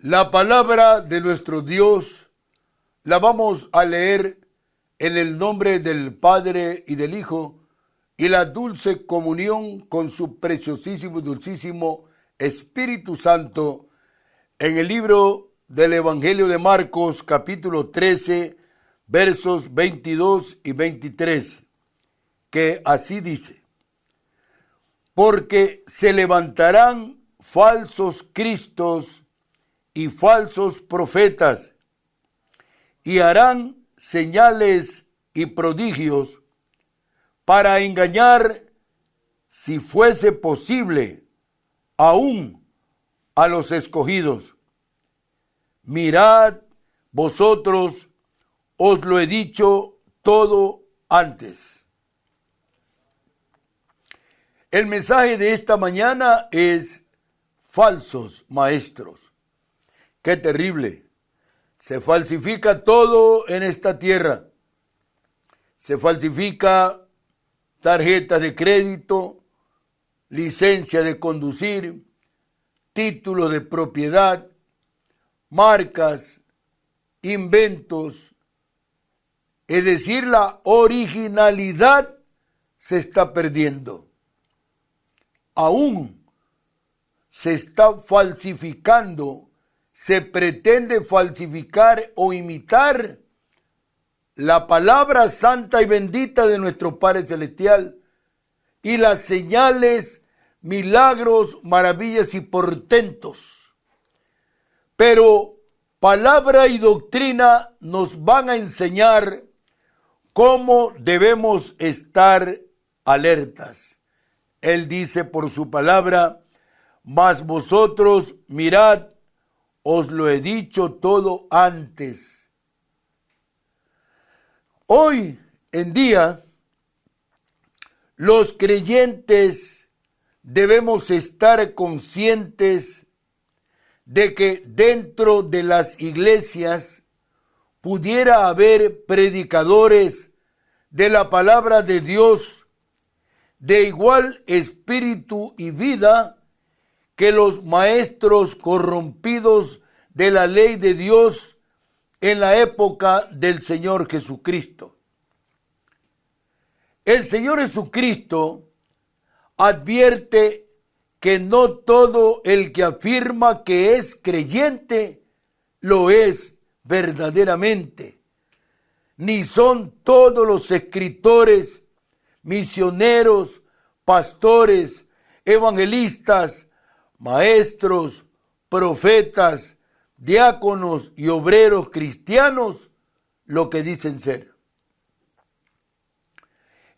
La palabra de nuestro Dios la vamos a leer en el nombre del Padre y del Hijo y la dulce comunión con su preciosísimo y dulcísimo Espíritu Santo en el libro del Evangelio de Marcos, capítulo 13, versos 22 y 23, que así dice: porque se levantarán falsos cristos y falsos profetas, y harán señales y prodigios para engañar, si fuese posible, aún a los escogidos. Mirad, vosotros, os lo he dicho todo antes. El mensaje de esta mañana es falsos maestros. ¡Qué terrible! Se falsifica todo en esta tierra. Se falsifica tarjetas de crédito, licencia de conducir, título de propiedad, marcas, inventos. Es decir, la originalidad se está perdiendo. Aún se está falsificando, se pretende falsificar o imitar la palabra santa y bendita de nuestro Padre Celestial y las señales, milagros, maravillas y portentos. Pero palabra y doctrina nos van a enseñar cómo debemos estar alertas. Él dice por su palabra: mas vosotros mirad, os lo he dicho todo antes. Hoy en día, los creyentes debemos estar conscientes de que dentro de las iglesias pudiera haber predicadores de la palabra de Dios de igual espíritu y vida que los maestros corrompidos de la ley de Dios en la época del Señor Jesucristo. El Señor Jesucristo advierte que no todo el que afirma que es creyente lo es verdaderamente, ni son todos los escritores, misioneros, pastores, evangelistas, maestros, profetas, diáconos y obreros cristianos lo que dicen ser.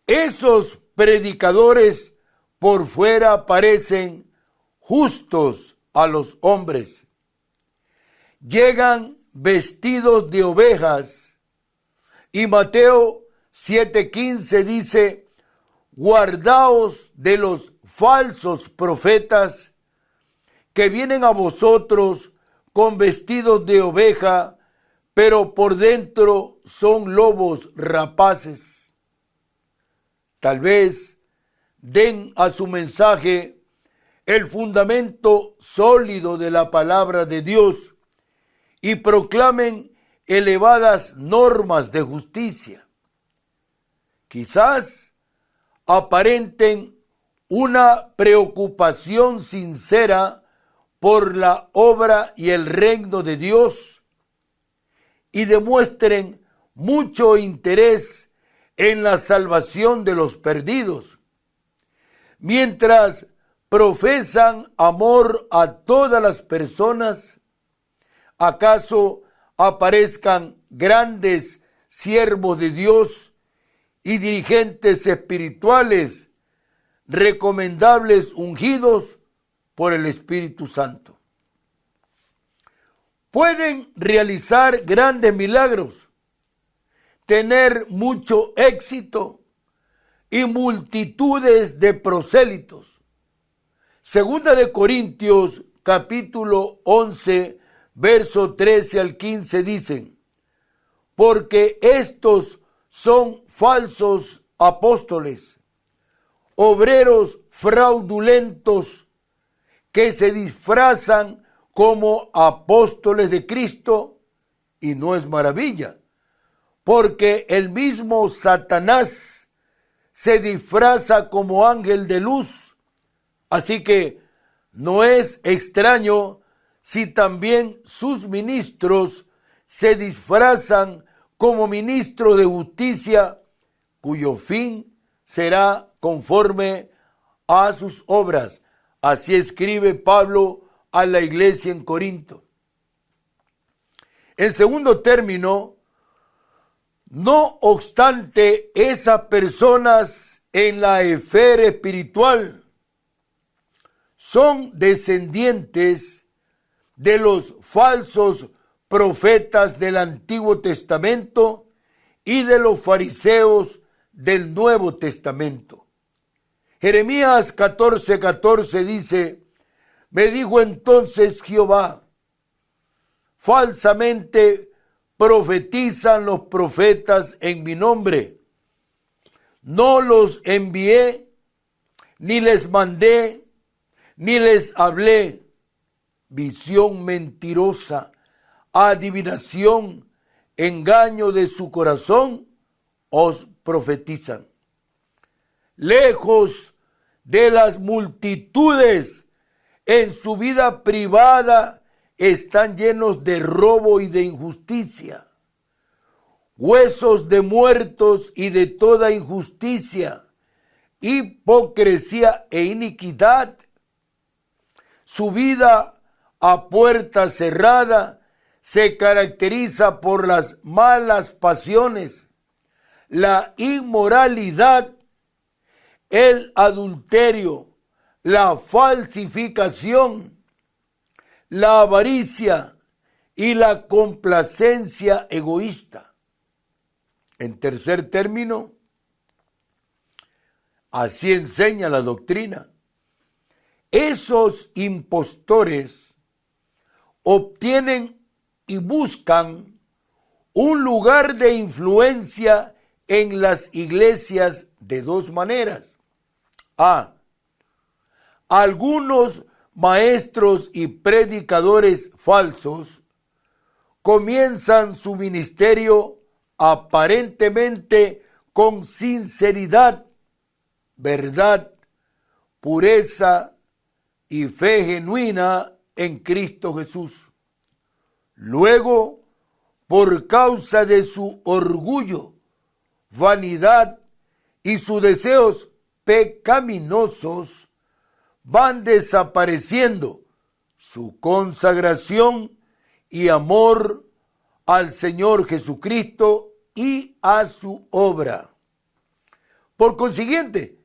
Esos predicadores por fuera parecen justos a los hombres. Llegan vestidos de ovejas y Mateo 7:15 dice: guardaos de los falsos profetas que vienen a vosotros con vestidos de oveja, pero por dentro son lobos rapaces. Tal vez den a su mensaje el fundamento sólido de la palabra de Dios y proclamen elevadas normas de justicia. Quizás aparenten una preocupación sincera por la obra y el reino de Dios y demuestren mucho interés en la salvación de los perdidos, mientras profesan amor a todas las personas. ¿Acaso aparezcan grandes siervos de Dios y dirigentes espirituales recomendables ungidos por el Espíritu Santo? Pueden realizar grandes milagros, tener mucho éxito y multitudes de prosélitos. Segunda de Corintios, capítulo 11, verso 13 al 15 dicen: porque estos son falsos apóstoles, obreros fraudulentos, que se disfrazan como apóstoles de Cristo, y no es maravilla, porque el mismo Satanás se disfraza como ángel de luz. Así que no es extraño si también sus ministros se disfrazan como ministros de justicia, cuyo fin será conforme a sus obras. Así escribe Pablo a la iglesia en Corinto. En segundo término, no obstante, esas personas en la esfera espiritual son descendientes de los falsos profetas del Antiguo Testamento y de los fariseos del Nuevo Testamento. Jeremías 14:14 dice: me dijo entonces Jehová, falsamente profetizan los profetas en mi nombre. No los envié, ni les mandé, ni les hablé. Visión mentirosa, adivinación, engaño de su corazón, os profetizan. Lejos de las multitudes, en su vida privada, están llenos de robo y de injusticia, huesos de muertos y de toda injusticia, hipocresía e iniquidad. Su vida a puerta cerrada se caracteriza por las malas pasiones, la inmoralidad, el adulterio, la falsificación, la avaricia y la complacencia egoísta. En tercer término, así enseña la doctrina, esos impostores obtienen y buscan un lugar de influencia en las iglesias de dos maneras. Algunos maestros y predicadores falsos comienzan su ministerio aparentemente con sinceridad, verdad, pureza y fe genuina en Cristo Jesús. Luego, por causa de su orgullo, vanidad y sus deseos pecaminosos, van desapareciendo su consagración y amor al Señor Jesucristo y a su obra. Por consiguiente,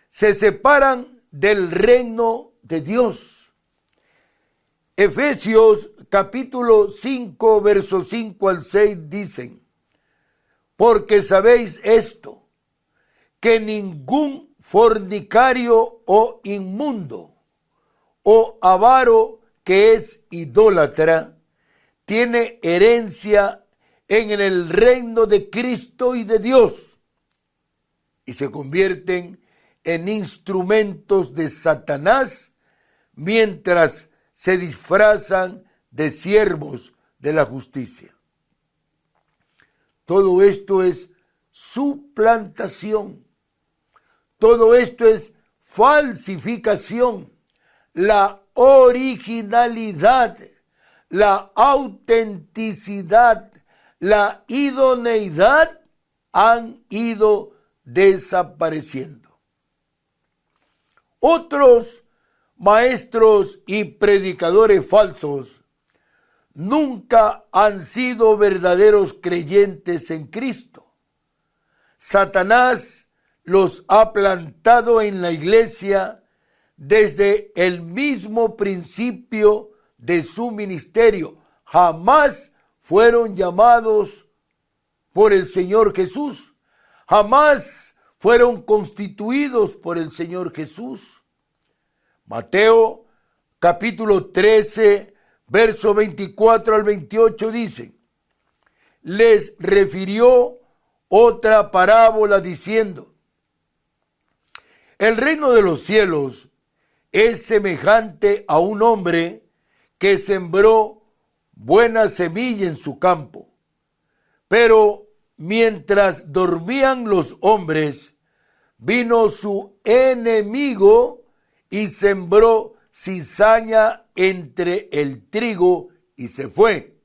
se separan del reino de Dios. Efesios capítulo 5, versos 5 al 6 dicen: porque sabéis esto, que ningún fornicario o inmundo o avaro que es idólatra tiene herencia en el reino de Cristo y de Dios, y se convierten en instrumentos de Satanás mientras se disfrazan de siervos de la justicia. Todo esto es suplantación. Todo esto es falsificación. La originalidad, la autenticidad, la idoneidad han ido desapareciendo. Otros maestros y predicadores falsos nunca han sido verdaderos creyentes en Cristo. Satanás los ha plantado en la iglesia desde el mismo principio de su ministerio. Jamás fueron llamados por el Señor Jesús. Jamás fueron constituidos por el Señor Jesús. Mateo capítulo 13, verso 24 al 28 dice: les refirió otra parábola diciendo: el reino de los cielos es semejante a un hombre que sembró buena semilla en su campo. Pero mientras dormían los hombres, vino su enemigo y sembró cizaña entre el trigo y se fue.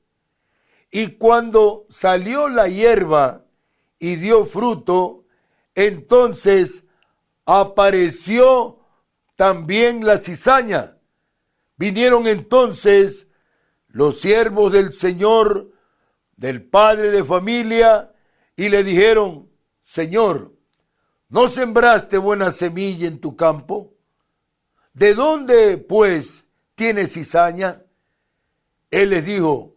Y cuando salió la hierba y dio fruto, entonces apareció también la cizaña. Vinieron entonces los siervos del Señor, del padre de familia, y le dijeron: Señor, ¿no sembraste buena semilla en tu campo? ¿De dónde, pues, tienes cizaña? Él les dijo: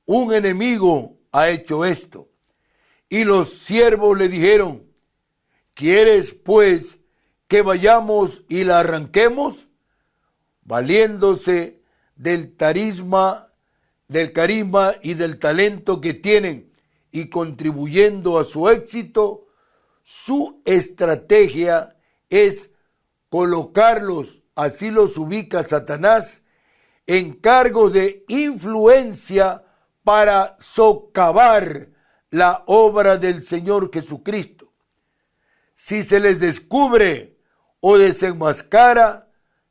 un enemigo ha hecho esto. Y los siervos le dijeron: ¿quieres, pues, que vayamos y la arranquemos? Valiéndose del carisma y del talento que tienen y contribuyendo a su éxito, su estrategia es colocarlos, así los ubica Satanás, en cargos de influencia para socavar la obra del Señor Jesucristo. Si se les descubre o desenmascara,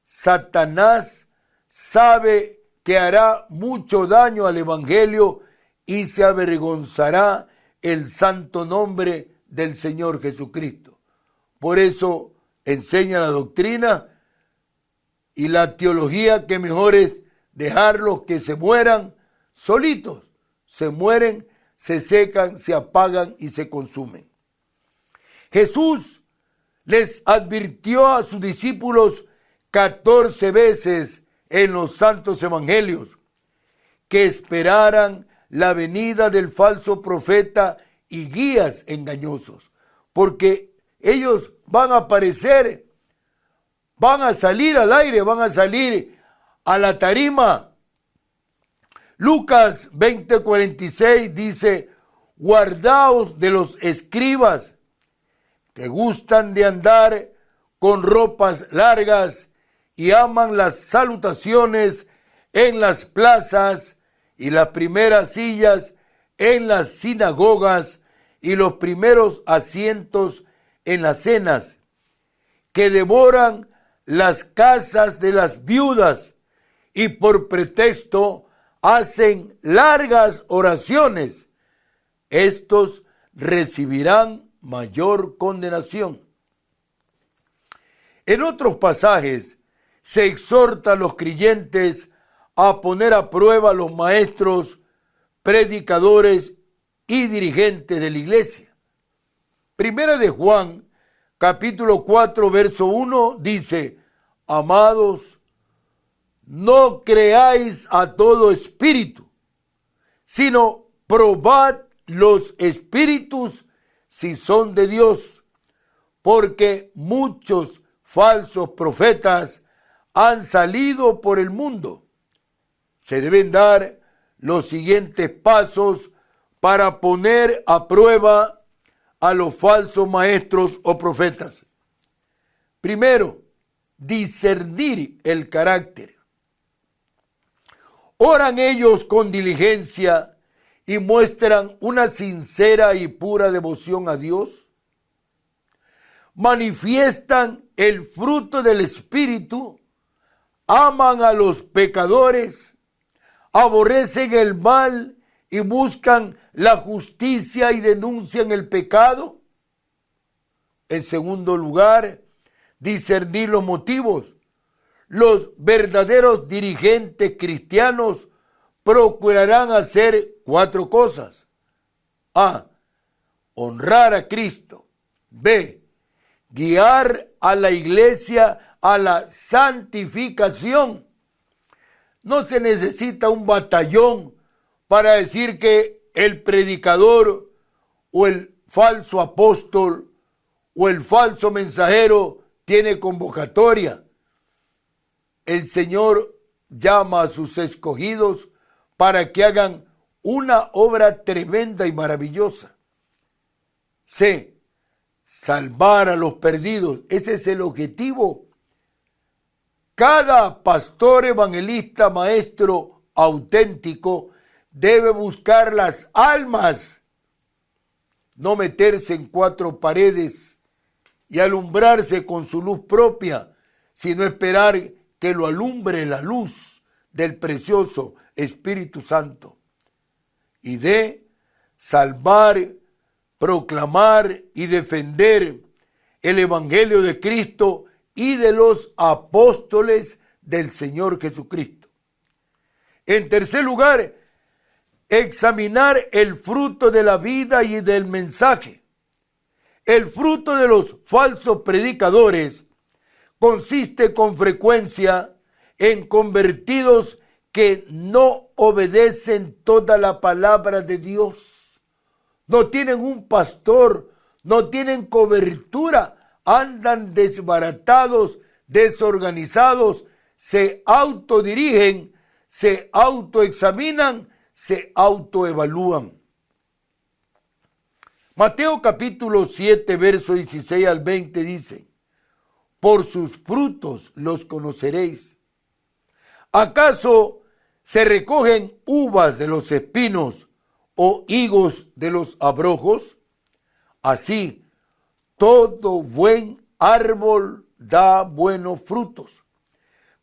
Satanás sabe que hará mucho daño al Evangelio y se avergonzará el santo nombre del Señor Jesucristo. Por eso enseña la doctrina y la teología que mejor es dejarlos que se mueran solitos. Se mueren, se secan, se apagan y se consumen. Jesús les advirtió a sus discípulos 14 veces en los santos evangelios que esperaran la venida del falso profeta y guías engañosos, porque ellos van a aparecer, van a salir al aire, van a salir a la tarima. Lucas 20:46 dice: guardaos de los escribas que gustan de andar con ropas largas y aman las salutaciones en las plazas y las primeras sillas en las sinagogas y los primeros asientos en las cenas, que devoran las casas de las viudas y por pretexto hacen largas oraciones. Estos recibirán mayor condenación. En otros pasajes se exhorta a los creyentes a poner a prueba a los maestros, predicadores y dirigentes de la iglesia. Primera de Juan, capítulo 4, verso 1, dice: amados, no creáis a todo espíritu, sino probad los espíritus si son de Dios, porque muchos falsos profetas han salido por el mundo. Se deben dar los siguientes pasos para poner a prueba a los falsos maestros o profetas. Primero, discernir el carácter. Oran ellos con diligencia y muestran una sincera y pura devoción a Dios. Manifiestan el fruto del Espíritu, aman a los pecadores, aborrecen el mal y buscan la justicia y denuncian el pecado. En segundo lugar, discernir los motivos. Los verdaderos dirigentes cristianos procurarán hacer 4 cosas. A. Honrar a Cristo. B. Guiar a la iglesia a la santificación. No se necesita un batallón para decir que el predicador o el falso apóstol o el falso mensajero tiene convocatoria. El Señor llama a sus escogidos para que hagan una obra tremenda y maravillosa. C. Salvar a los perdidos. Ese es el objetivo Cada pastor, evangelista, maestro auténtico debe buscar las almas, no meterse en cuatro paredes y alumbrarse con su luz propia, sino esperar que lo alumbre la luz del precioso Espíritu Santo, y de salvar, proclamar y defender el Evangelio de Cristo y de los apóstoles del Señor Jesucristo. En tercer lugar, examinar el fruto de la vida y del mensaje. El fruto de los falsos predicadores consiste con frecuencia en convertidos que no obedecen toda la palabra de Dios. No tienen un pastor, no tienen cobertura, andan desbaratados, desorganizados, se autodirigen, se autoexaminan, se autoevalúan. Mateo capítulo 7, verso 16 al 20 dice: por sus frutos los conoceréis. ¿Acaso se recogen uvas de los espinos o higos de los abrojos? Así, todo buen árbol da buenos frutos,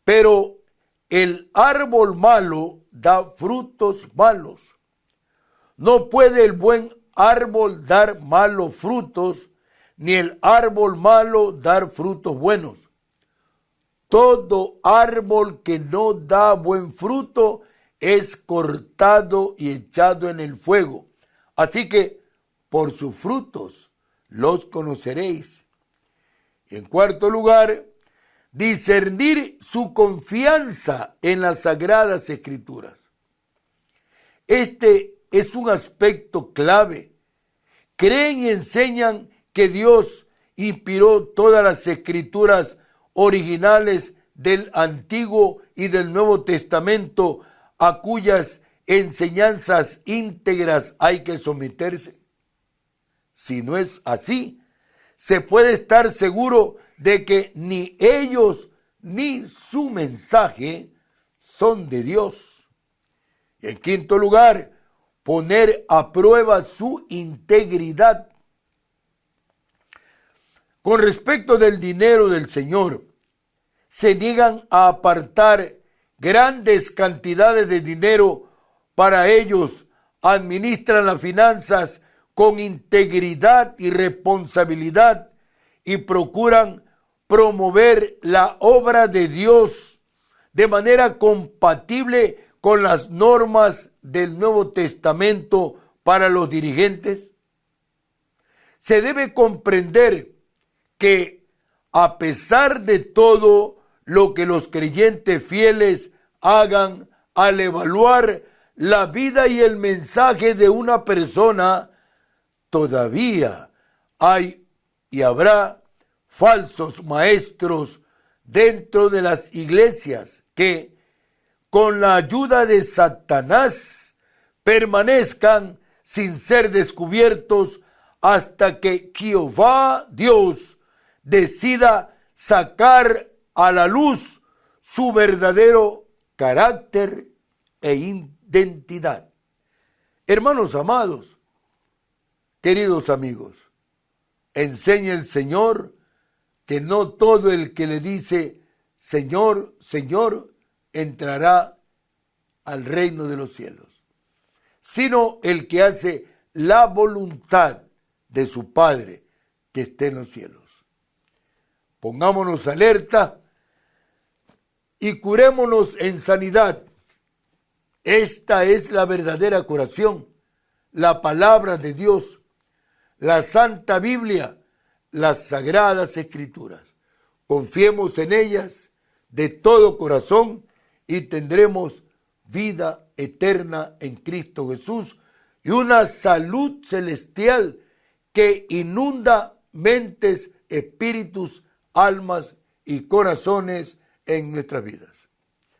pero el árbol malo da frutos malos. No puede el buen árbol dar malos frutos, ni el árbol malo dar frutos buenos. Todo árbol que no da buen fruto es cortado y echado en el fuego. Así que por sus frutos los conoceréis. En cuarto lugar, discernir su confianza en las Sagradas Escrituras. Este es un aspecto clave. Creen y enseñan que Dios inspiró todas las escrituras originales del Antiguo y del Nuevo Testamento, a cuyas enseñanzas íntegras hay que someterse. Si no es así, se puede estar seguro de que ni ellos ni su mensaje son de Dios. En quinto lugar, poner a prueba su integridad. Con respecto del dinero del Señor, se niegan a apartar grandes cantidades de dinero para ellos. Administran las finanzas con integridad y responsabilidad y procuran promover la obra de Dios de manera compatible con las normas del Nuevo Testamento para los dirigentes. Se debe comprender que a pesar de todo lo que los creyentes fieles hagan al evaluar la vida y el mensaje de una persona, todavía hay y habrá falsos maestros dentro de las iglesias que, con la ayuda de Satanás, permanezcan sin ser descubiertos hasta que Jehová Dios decida sacar a la luz su verdadero carácter e identidad. Hermanos amados, queridos amigos, enseña el Señor que no todo el que le dice Señor, Señor, entrará al reino de los cielos, sino el que hace la voluntad de su Padre que esté en los cielos. Pongámonos alerta y curémonos en sanidad. Esta es la verdadera curación, la palabra de Dios, la Santa Biblia, las Sagradas Escrituras. Confiemos en ellas de todo corazón y tendremos vida eterna en Cristo Jesús y una salud celestial que inunda mentes, espíritus, almas y corazones en nuestras vidas.